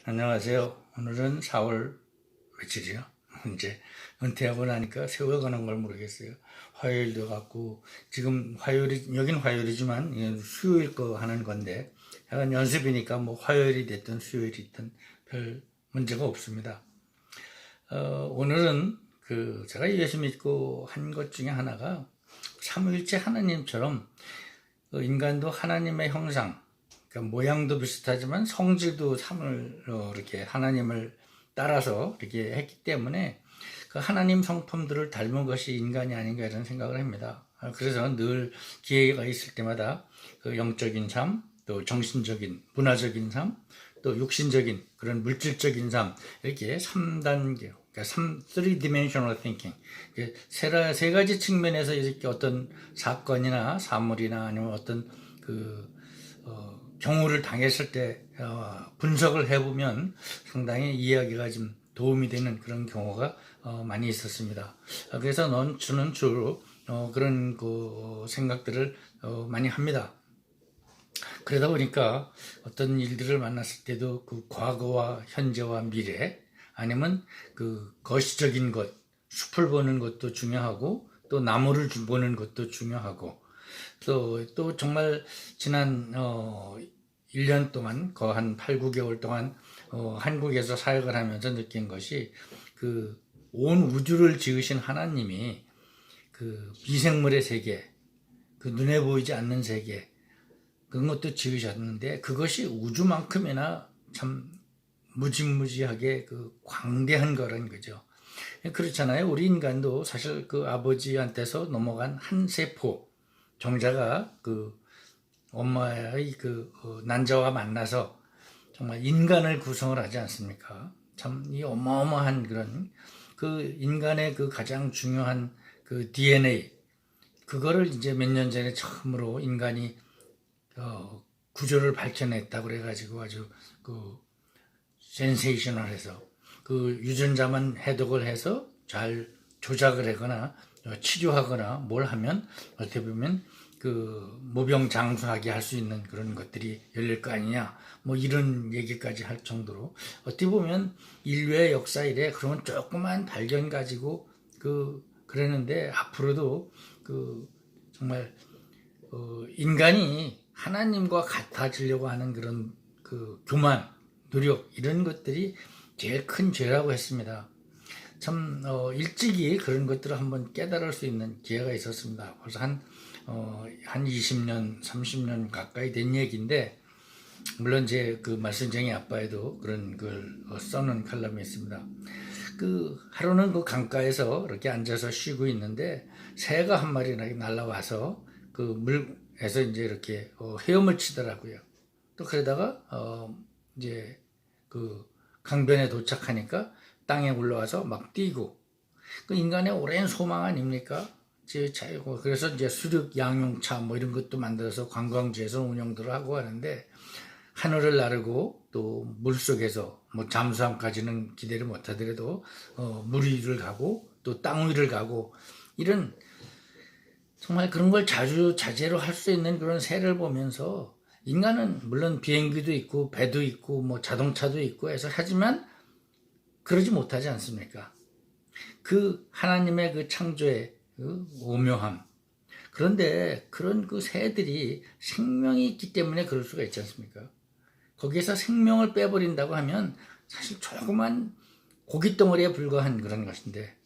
안녕하세요. 오늘은 4월 며칠이요? 이제 은퇴하고 나니까 세월 가는 걸 모르겠어요. 화요일도 같고, 지금 여긴 화요일이지만, 이건 수요일 거 하는 건데, 약간 연습이니까 뭐 화요일이 됐든 수요일이 됐든 별 문제가 없습니다. 오늘은 제가 예수 믿고 한 것 중에 하나가 삼위일체 하나님처럼 인간도 하나님의 형상, 그러니까 모양도 비슷하지만 성질도 이렇게 하나님을 따라서 이렇게 했기 때문에 그 하나님 성품들을 닮은 것이 인간이 아닌가 이런 생각을 합니다. 그래서 늘 기회가 있을 때마다 그 영적인 삶, 또 정신적인, 문화적인 삶, 또 육신적인 그런 물질적인 삶 이렇게 3단계, 그러니까 3dimensional thinking 세 가지 측면에서 이렇게 어떤 사건이나 사물이나 아니면 어떤 경우를 당했을 때 분석을 해보면 상당히 이해하기가 좀 도움이 되는 그런 경우가 많이 있었습니다. 그래서 저는 주로 그런 생각들을 많이 합니다. 그러다 보니까 어떤 일들을 만났을 때도 그 과거와 현재와 미래 아니면 그 거시적인 것, 숲을 보는 것도 중요하고 또 나무를 보는 것도 중요하고 또 정말 지난 1년 동안 한 8, 9개월 동안 한국에서 사역을 하면서 느낀 것이 그 온 우주를 지으신 하나님이 그 미생물의 세계, 그 눈에 보이지 않는 세계 그런 것도 지으셨는데 그것이 우주만큼이나 참 무지무지하게 그 광대한 거란 거죠. 그렇잖아요. 우리 인간도 사실 그 아버지한테서 넘어간 한 세포 정자가 그 엄마의 난자와 만나서 정말 인간을 구성을 하지 않습니까? 참 이 어마어마한 그런 그 인간의 그 가장 중요한 그 DNA 그거를 이제 몇 년 전에 처음으로 인간이 구조를 밝혀냈다고 그래가지고 아주 그 센세이셔널해서 그 유전자만 해독을 해서 잘 조작을 하거나 치료하거나 뭘 하면 어떻게 보면 그 무병장수하게 할 수 있는 그런 것들이 열릴 거 아니냐 뭐 이런 얘기까지 할 정도로 어떻게 보면 인류의 역사 이래 그러면 조그만 발견 가지고 그랬는데 앞으로도 정말 인간이 하나님과 같아지려고 하는 그런 교만 노력 이런 것들이 제일 큰 죄라고 했습니다. 참 일찍이 그런 것들을 한번 깨달을 수 있는 기회가 있었습니다. 벌써 한 20년, 30년 가까이 된 얘기인데 물론 제 그 말씀쟁이 아빠에도 그런 걸 써놓은 칼럼이 있습니다. 하루는 그 강가에서 이렇게 앉아서 쉬고 있는데 새가 한 마리 날라와서 그 물에서 이제 이렇게 헤엄을 치더라고요. 또 그러다가 이제 그 강변에 도착하니까 땅에 올라와서 막 뛰고 그 인간의 오랜 소망 아닙니까? 그래서 이제 수륙 양용차 뭐 이런 것도 만들어서 관광지에서 운영들을 하고 하는데 하늘을 나르고 또 물속에서 뭐 잠수함까지는 기대를 못하더라도 물 위를 가고 또 땅 위를 가고 이런 정말 그런 걸 자제로 할 수 있는 그런 새를 보면서 인간은 물론 비행기도 있고 배도 있고 뭐 자동차도 있고 해서 하지만 그러지 못하지 않습니까? 그 하나님의 그 창조의 그 오묘함. 그런데 그런 그 새들이 생명이 있기 때문에 그럴 수가 있지 않습니까? 거기에서 생명을 빼버린다고 하면 사실 조그만 고깃덩어리에 불과한 그런 것인데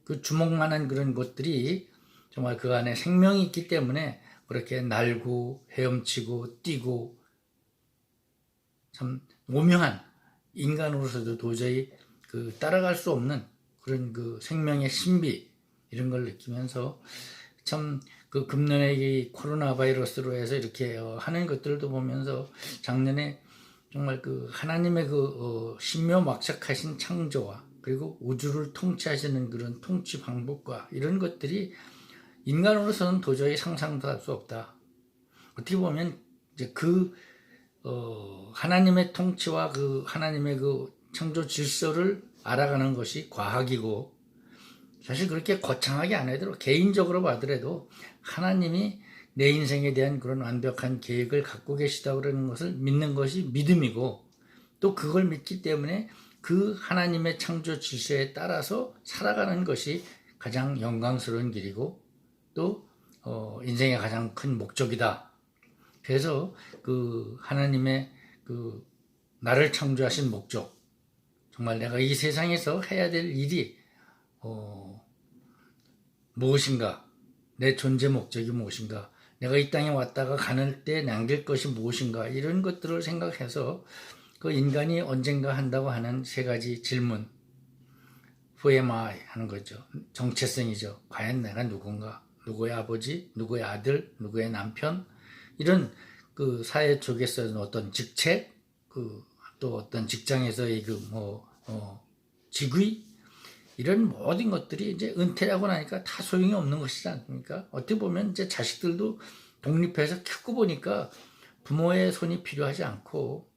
그 주먹만한 그런 것들이 정말 그 안에 생명이 있기 때문에 그렇게 날고 헤엄치고 뛰고 참 오묘한 인간으로서도 도저히 따라갈 수 없는 그런 생명의 신비 이런 걸 느끼면서 참 금년에 이 코로나 바이러스로 해서 이렇게 하는 것들도 보면서 작년에 정말 하나님의 신묘막측하신 창조와 그리고 우주를 통치하시는 그런 통치 방법과 이런 것들이 인간으로서는 도저히 상상도 할 수 없다. 어떻게 보면 이제 하나님의 통치와 하나님의 창조 질서를 알아가는 것이 과학이고 사실 그렇게 거창하게 안 해도 개인적으로 봐더라도 하나님이 내 인생에 대한 그런 완벽한 계획을 갖고 계시다고 그러는 것을 믿는 것이 믿음이고 또 그걸 믿기 때문에 그 하나님의 창조 질서에 따라서 살아가는 것이 가장 영광스러운 길이고 또 인생의 가장 큰 목적이다. 그래서 그 하나님의 그 나를 창조하신 목적, 정말 내가 이 세상에서 해야 될 일이 무엇인가, 내 존재 목적이 무엇인가, 내가 이 땅에 왔다가 가는 때 남길 것이 무엇인가, 이런 것들을 생각해서 그 인간이 언젠가 한다고 하는 세 가지 질문, Who am I? 하는 거죠. 정체성이죠. 과연 내가 누군가, 누구의 아버지, 누구의 아들, 누구의 남편, 이런 그 사회 쪽에서는 어떤 직책, 또 어떤 직장에서의 직위, 이런 모든 것들이 이제 은퇴하고 나니까 다 소용이 없는 것이지 않습니까? 어떻게 보면 이제 자식들도 독립해서 키우고 보니까 부모의 손이 필요하지 않고,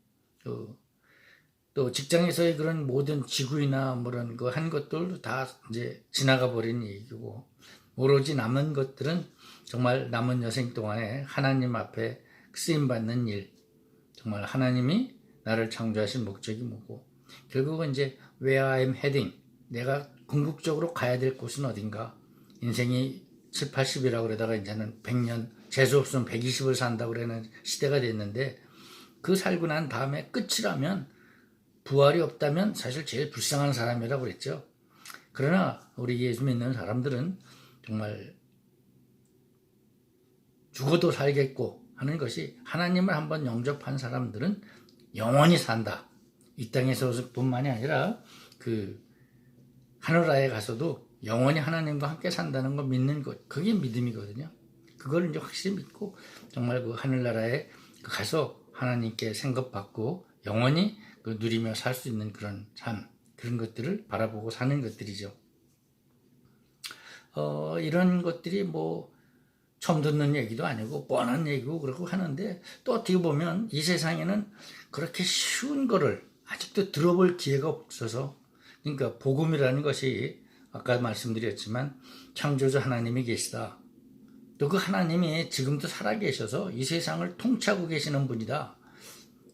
또 직장에서의 그런 모든 직위나 그런 거 한 것들도 다 이제 지나가 버린 얘기고, 오로지 남은 것들은 정말 남은 여생 동안에 하나님 앞에 쓰임받는 일, 정말 하나님이 나를 창조하신 목적이 뭐고, 결국은 이제 where I'm heading, 내가 궁극적으로 가야 될 곳은 어딘가. 인생이 7, 80이라고 그러다가 이제는 100년, 재수 없으면 120을 산다고 그러는 시대가 됐는데, 그 살고 난 다음에 끝이라면, 부활이 없다면 사실 제일 불쌍한 사람이라고 그랬죠. 그러나 우리 예수 믿는 사람들은 정말 죽어도 살겠고 하는 것이, 하나님을 한번 영접한 사람들은 영원히 산다. 이 땅에서뿐만이 아니라 그 하늘나라에 가서도 영원히 하나님과 함께 산다는 거 믿는 것, 그게 믿음이거든요. 그걸 이제 확실히 믿고 정말 그 하늘나라에 가서 하나님께 생각받고 영원히 그 누리며 살 수 있는 그런 삶, 그런 것들을 바라보고 사는 것들이죠. 이런 것들이 처음 듣는 얘기도 아니고 뻔한 얘기고 그러고 하는데, 또 어떻게 보면 이 세상에는 그렇게 쉬운 거를 아직도 들어볼 기회가 없어서, 그러니까 복음이라는 것이 아까 말씀드렸지만 창조주 하나님이 계시다. 또 그 하나님이 지금도 살아계셔서 이 세상을 통치하고 계시는 분이다.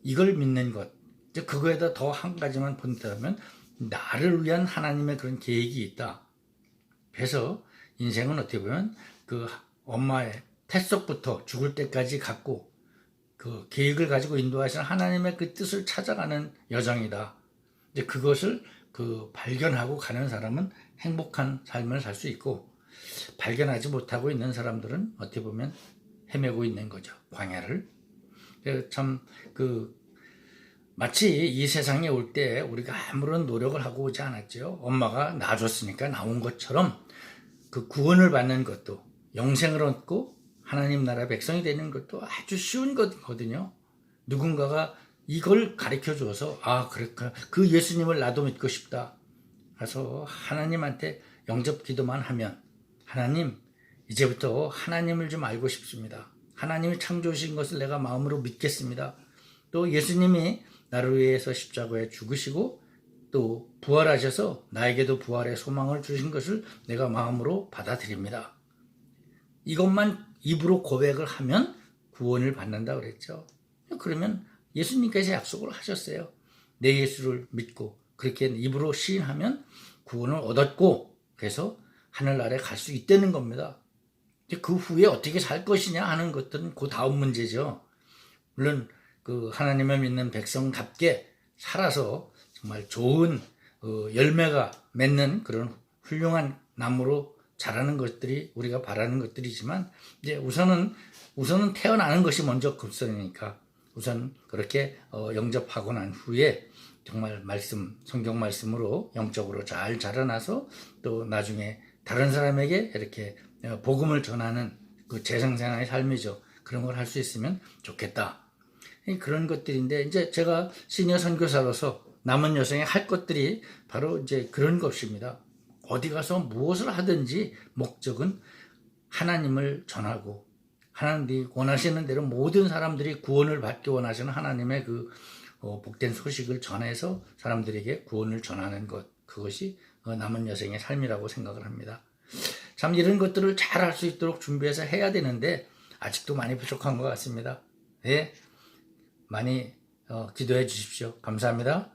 이걸 믿는 것. 그거에다 더 한 가지만 본다면 나를 위한 하나님의 그런 계획이 있다. 그래서 인생은 어떻게 보면 그 엄마의 태속부터 죽을 때까지 갖고 그 계획을 가지고 인도하시는 하나님의 그 뜻을 찾아가는 여정이다. 이제 그것을 발견하고 가는 사람은 행복한 삶을 살 수 있고, 발견하지 못하고 있는 사람들은 어떻게 보면 헤매고 있는 거죠. 광야를. 참 마치 이 세상에 올 때 우리가 아무런 노력을 하고 오지 않았죠. 엄마가 낳아줬으니까 나온 것처럼 그 구원을 받는 것도, 영생을 얻고 하나님 나라 백성이 되는 것도 아주 쉬운 거거든요. 누군가가 이걸 가르쳐 줘서, 그럴까, 그 예수님을 나도 믿고 싶다. 그래서 하나님한테 영접 기도만 하면, 하나님, 이제부터 하나님을 좀 알고 싶습니다. 하나님이 창조하신 것을 내가 마음으로 믿겠습니다. 또 예수님이 나를 위해서 십자가에 죽으시고 또 부활하셔서 나에게도 부활의 소망을 주신 것을 내가 마음으로 받아들입니다. 이것만 입으로 고백을 하면 구원을 받는다 그랬죠. 그러면 예수님께서 약속을 하셨어요. 내 예수를 믿고 그렇게 입으로 시인하면 구원을 얻었고, 그래서 하늘나라에 갈 수 있다는 겁니다. 그 후에 어떻게 살 것이냐 하는 것들은 그 다음 문제죠. 물론 그 하나님을 믿는 백성답게 살아서 정말 좋은 열매가 맺는 그런 훌륭한 나무로 자라는 것들이 우리가 바라는 것들이지만, 이제 우선은 태어나는 것이 먼저 급선이니까 우선 그렇게 영접하고 난 후에 정말 성경 말씀으로 영적으로 잘 자라나서 또 나중에 다른 사람에게 이렇게 복음을 전하는 그 재생생의 삶이죠. 그런 걸 할 수 있으면 좋겠다. 그런 것들인데, 이제 제가 시니어 선교사로서 남은 여생에 할 것들이 바로 이제 그런 것입니다. 어디 가서 무엇을 하든지 목적은 하나님을 전하고, 하나님이 원하시는 대로 모든 사람들이 구원을 받기 원하시는 하나님의 그 복된 소식을 전해서 사람들에게 구원을 전하는 것, 그것이 남은 여생의 삶이라고 생각을 합니다. 참 이런 것들을 잘 할 수 있도록 준비해서 해야 되는데 아직도 많이 부족한 것 같습니다. 네, 많이 기도해 주십시오. 감사합니다.